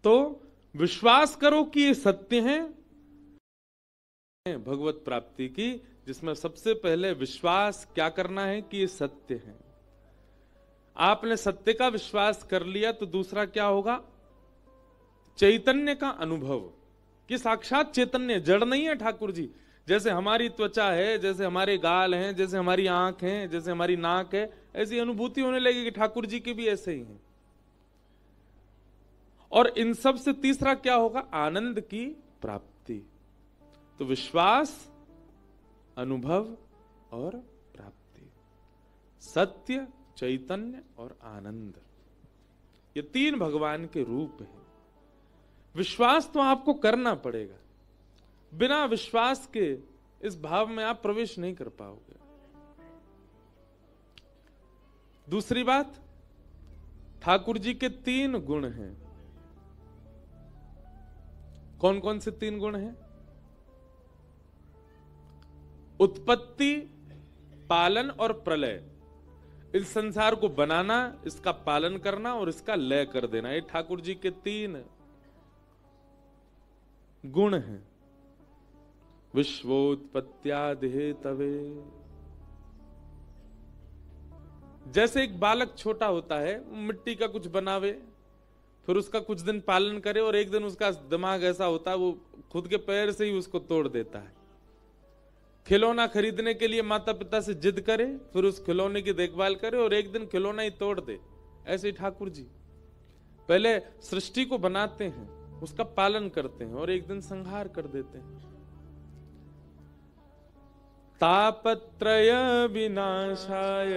तो विश्वास करो कि ये सत्य है भगवत प्राप्ति की, जिसमें सबसे पहले विश्वास क्या करना है कि ये सत्य है। आपने सत्य का विश्वास कर लिया तो दूसरा क्या होगा, चैतन्य का अनुभव, कि साक्षात चैतन्य, जड़ नहीं है ठाकुर जी। जैसे हमारी त्वचा है, जैसे हमारे गाल हैं, जैसे हमारी आंख है, जैसे हमारी नाक है, ऐसी अनुभूति होने लगेगी। ठाकुर जी के भी ऐसे ही हैं। और इन सब से तीसरा क्या होगा, आनंद की प्राप्ति। तो विश्वास, अनुभव और प्राप्ति, सत्य, चैतन्य और आनंद, ये तीन भगवान के रूप हैं। विश्वास तो आपको करना पड़ेगा, बिना विश्वास के इस भाव में आप प्रवेश नहीं कर पाओगे। दूसरी बात, ठाकुर जी के तीन गुण हैं। कौन कौन से तीन गुण हैं? उत्पत्ति, पालन और प्रलय। इस संसार को बनाना, इसका पालन करना और इसका लय कर देना, ये ठाकुर जी के तीन गुण हैं। विश्वोत्पत्त्यादि हेतवे। जैसे एक बालक छोटा होता है, मिट्टी का कुछ बनावे, फिर उसका कुछ दिन पालन करे और एक दिन उसका दिमाग ऐसा होता है वो खुद के पैर से ही उसको तोड़ देता है। खिलौना खरीदने के लिए माता पिता से जिद करे, फिर उस खिलौने की देखभाल करे और एक दिन खिलौना ही तोड़ दे। ऐसे ही ठाकुर जी पहले सृष्टि को बनाते हैं, उसका पालन करते हैं और एक दिन संहार कर देते हैं। तापत्रय विनाशाय।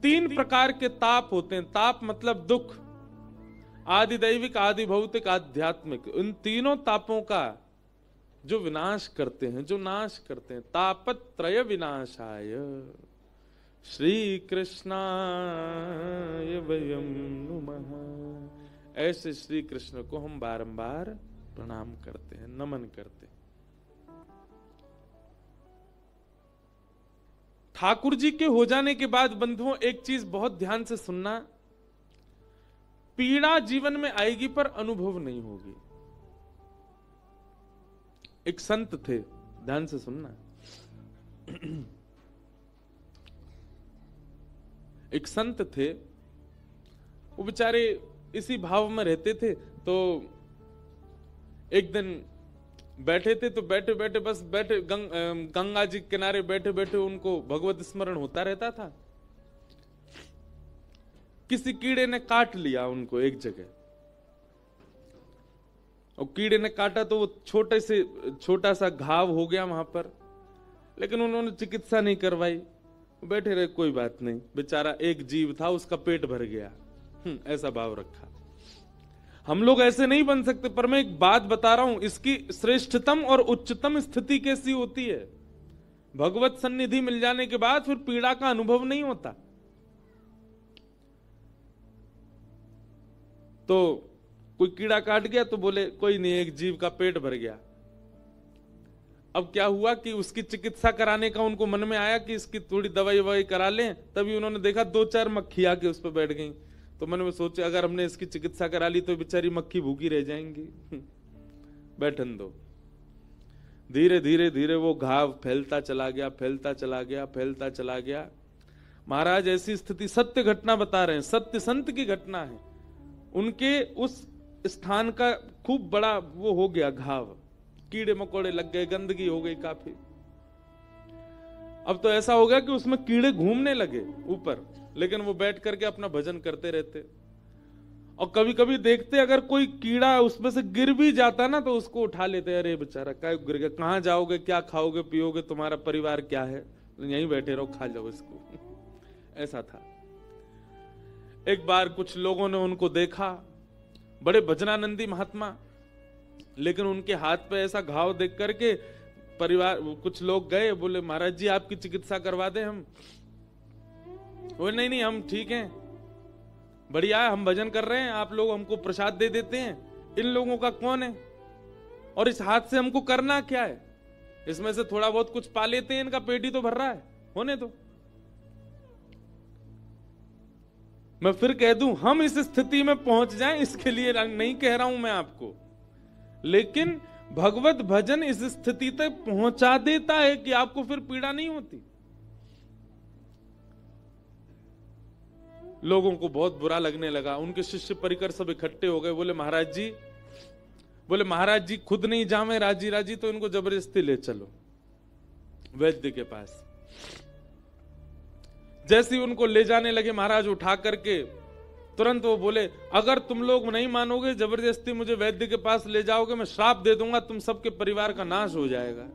तीन प्रकार के ताप होते हैं। ताप मतलब दुख, आदि दैविक, आदि भौतिक, आध्यात्मिक। उन तीनों तापों का जो विनाश करते हैं, जो नाश करते हैं। तापत्रय विनाशाय श्री कृष्णाय वयं नुमः। ऐसे श्री कृष्ण को हम बारंबार प्रणाम करते हैं, नमन करते हैं। ठाकुर जी के हो जाने के बाद बंधुओं एक चीज बहुत ध्यान से सुनना, पीड़ा जीवन में आएगी पर अनुभव नहीं होगी। एक संत थे, ध्यान से सुनना। एक संत थे, वो बेचारे इसी भाव में रहते थे। तो एक दिन बैठे थे, तो बैठे बैठे बस बैठे गंगा जी के किनारे बैठे बैठे उनको भगवत स्मरण होता रहता था। किसी कीड़े ने काट लिया उनको एक जगह, और कीड़े ने काटा तो वो छोटा सा घाव हो गया वहां पर, लेकिन उन्होंने चिकित्सा नहीं करवाई, बैठे रहे, कोई बात नहीं, बेचारा एक जीव था, उसका पेट भर गया। ऐसा भाव रखा। हम लोग ऐसे नहीं बन सकते। पर मैं एक बात बता रहा हूं, इसकी श्रेष्ठतम और उच्चतम स्थिति कैसी होती है, भगवत सन्निधि मिल जाने के बाद फिर पीड़ा का अनुभव नहीं होता। तो कोई कीड़ा काट गया तो बोले कोई नहीं, एक जीव का पेट भर गया। अब क्या हुआ कि उसकी चिकित्सा कराने का उनको मन में आया कि इसकी थोड़ी दवाई ववाई करा लें। तभी उन्होंने देखा 2-4 मक्खी आके उस पर बैठ गई। तो मन में सोचे अगर हमने इसकी चिकित्सा करा ली तो बेचारी मक्खी भूखी रह जाएंगी, बैठन दो। धीरे धीरे धीरे वो घाव फैलता चला गया, फैलता चला गया, फैलता चला गया। महाराज ऐसी स्थिति, सत्य घटना बता रहे हैं, सत्य संत की घटना है। उनके उस स्थान का खूब बड़ा वो हो गया घाव, कीड़े मकोड़े लग गए, गंदगी हो गई काफी। अब तो ऐसा हो गया कि उसमें कीड़े घूमने लगे ऊपर, लेकिन वो बैठ करके अपना भजन करते रहते। और कभी कभी देखते अगर कोई कीड़ा उसमें से गिर भी जाता ना तो उसको उठा लेते, अरे बेचारा क्या गिर गया, कहां जाओगे, क्या खाओगे पियोगे, तुम्हारा परिवार क्या है, यहीं बैठे रहो, खा जाओ इसको। ऐसा था। एक बार कुछ लोगों ने उनको देखा, बड़े भजनानंदी महात्मा, लेकिन उनके हाथ पे ऐसा घाव देख करके परिवार कुछ लोग गए, बोले महाराज जी आपकी चिकित्सा करवा दें हम। वो नहीं नहीं हम ठीक हैं, बढ़िया है, हम भजन कर रहे हैं, आप लोग हमको प्रसाद दे देते हैं। इन लोगों का कौन है और इस हाथ से हमको करना क्या है, इसमें से थोड़ा बहुत कुछ पा लेते हैं, इनका पेट ही तो भर रहा है, होने दो। मैं फिर कह दूं, हम इस स्थिति में पहुंच जाएं, इसके लिए नहीं कह रहा हूं मैं आपको, लेकिन भगवत भजन इस स्थिति तक पहुंचा देता है कि आपको फिर पीड़ा नहीं होती। लोगों को बहुत बुरा लगने लगा, उनके शिष्य परिकर सब इकट्ठे हो गए, बोले महाराज जी खुद नहीं जामे राजी राजी, तो इनको जबरदस्ती ले चलो वैद्य के पास। जैसे ही उनको ले जाने लगे महाराज उठा करके, तुरंत वो बोले, अगर तुम लोग नहीं मानोगे, जबरदस्ती मुझे वैद्य के पास ले जाओगे, मैं श्राप दे दूंगा, तुम सबके परिवार का नाश हो जाएगा।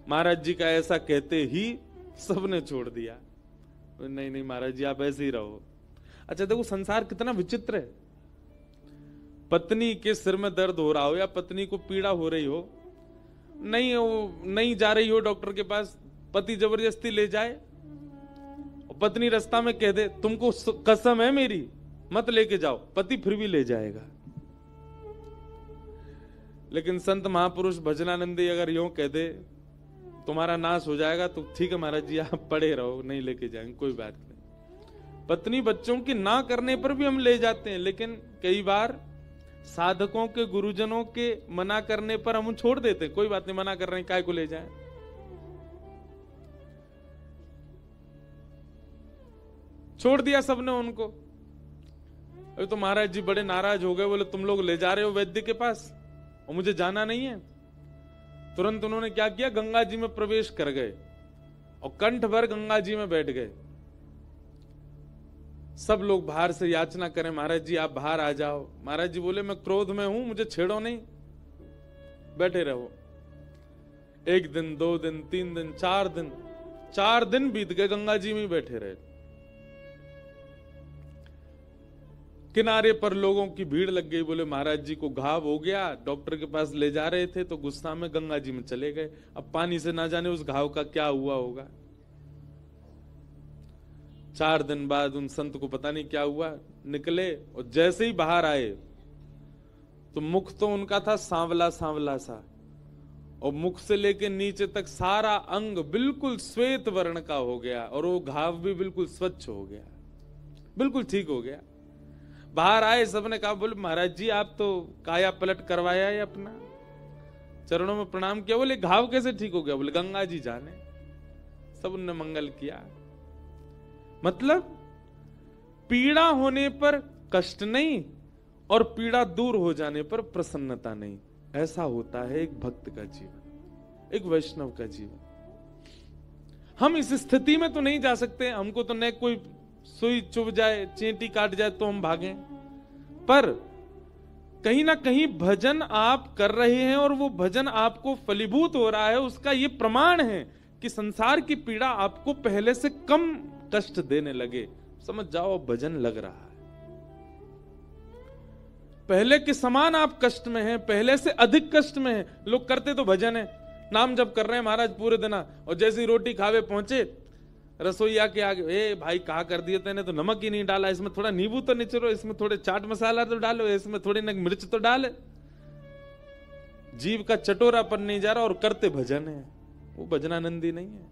महाराज जी का ऐसा कहते ही सबने छोड़ दिया, नहीं नहीं महाराज जी आप ऐसे ही रहो। अच्छा देखो संसार कितना विचित्र है। पत्नी के सिर में दर्द हो रहा हो या पत्नी को पीड़ा हो रही हो, नहीं जा रही हो डॉक्टर के पास, पति जबरदस्ती ले जाए, पत्नी रास्ता में कह दे तुमको कसम है मेरी मत लेके जाओ, पति फिर भी ले जाएगा। लेकिन संत महापुरुष भजनानंदी अगर यूं कह दे तुम्हारा नाश हो जाएगा, तो ठीक है महाराज जी आप पड़े रहो, नहीं लेके जाएंगे, कोई बात नहीं। पत्नी बच्चों की ना करने पर भी हम ले जाते हैं, लेकिन कई बार साधकों के गुरुजनों के मना करने पर हम छोड़ देते हैं, कोई बात नहीं मना कर रहे हैं काय को ले जाएं। छोड़ दिया सबने उनको। अभी तो महाराज जी बड़े नाराज हो गए, बोले तुम लोग ले जा रहे हो वैद्य के पास और मुझे जाना नहीं है। तुरंत उन्होंने क्या किया, गंगा जी में प्रवेश कर गए और कंठ भर गंगा जी में बैठ गए। सब लोग बाहर से याचना करें, महाराज जी आप बाहर आ जाओ। महाराज जी बोले मैं क्रोध में हूं, मुझे छेड़ो नहीं, बैठे रहो। 1 दिन 2 दिन 3 दिन 4 दिन बीत गए, गंगा जी में बैठे रहे। किनारे पर लोगों की भीड़ लग गई, बोले महाराज जी को घाव हो गया, डॉक्टर के पास ले जा रहे थे तो गुस्सा में गंगा जी में चले गए। अब पानी से ना जाने उस घाव का क्या हुआ होगा। 4 दिन बाद उन संत को पता नहीं क्या हुआ, निकले और जैसे ही बाहर आए तो मुख तो उनका था सांवला सांवला सा, और मुख से लेके नीचे तक सारा अंग बिल्कुल श्वेत वर्ण का हो गया, और वो घाव भी बिल्कुल स्वच्छ हो गया, बिल्कुल ठीक हो गया। बाहर आए, सबने कहा बोले महाराज जी आप तो काया पलट करवाया है अपना, चरणों में प्रणाम किया। बोले घाव कैसे ठीक हो गया? बोले गंगा जी जाने। सब उनने मंगल किया। मतलब पीड़ा होने पर कष्ट नहीं और पीड़ा दूर हो जाने पर प्रसन्नता नहीं। ऐसा होता है एक भक्त का जीवन, एक वैष्णव का जीवन। हम इस स्थिति में तो नहीं जा सकते, हमको तो न कोई सुई चुभ जाए, चींटी काट जाए तो हम भागें, पर कहीं ना कहीं भजन आप कर रहे हैं और वो भजन आपको फलीभूत हो रहा है, उसका ये प्रमाण है कि संसार की पीड़ा आपको पहले से कम कष्ट देने लगे। समझ जाओ भजन लग रहा है, पहले के समान आप कष्ट में हैं, पहले से अधिक कष्ट में हैं। लोग करते तो भजन है, नाम जप कर रहे हैं महाराज पूरे दिन, और जैसे ही रोटी खावे पहुंचे रसोईया के आगे, ए भाई कहा कर दिए तेने तो नमक ही नहीं डाला, इसमें थोड़ा नींबू तो निचोड़ो, इसमें थोड़े चाट मसाला तो डालो, इसमें थोड़ी न मिर्च तो डाले। जीव का चटोरापन नहीं जा रहा और करते भजन है, वो भजनानंदी नहीं है।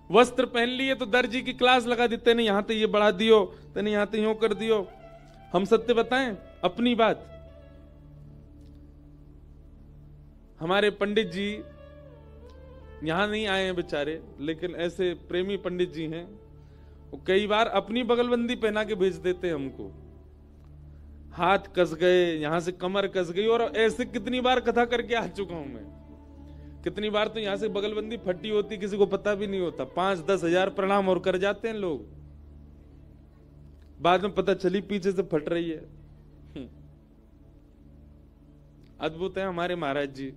वस्त्र पहन लिए तो दर्जी की क्लास लगा देते, नहीं यहां तो ये बढ़ा दियो, तेने यहां तो यूं कर दियो। हम सत्य बताएं अपनी बात, हमारे पंडित जी यहां नहीं आए हैं बेचारे, लेकिन ऐसे प्रेमी पंडित जी हैं, वो कई बार अपनी बगलबंदी पहना के भेज देते हैं हमको। हाथ कस गए, यहां से कमर कस गई, और ऐसे कितनी बार कथा करके आ चुका हूं मैं। कितनी बार तो यहां से बगलबंदी फटी होती, किसी को पता भी नहीं होता, 5-10 हजार प्रणाम और कर जाते हैं लोग, बाद में पता चली पीछे से फट रही है। अद्भुत है हमारे महाराज जी।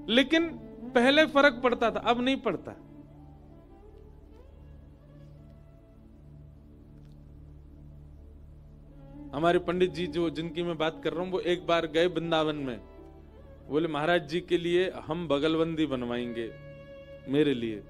लेकिन पहले फर्क पड़ता था, अब नहीं पड़ता। हमारे पंडित जी जो जिनकी मैं बात कर रहा हूं, वो एक बार गए वृंदावन में, बोले महाराज जी के लिए हम बगलबंदी बनवाएंगे मेरे लिए।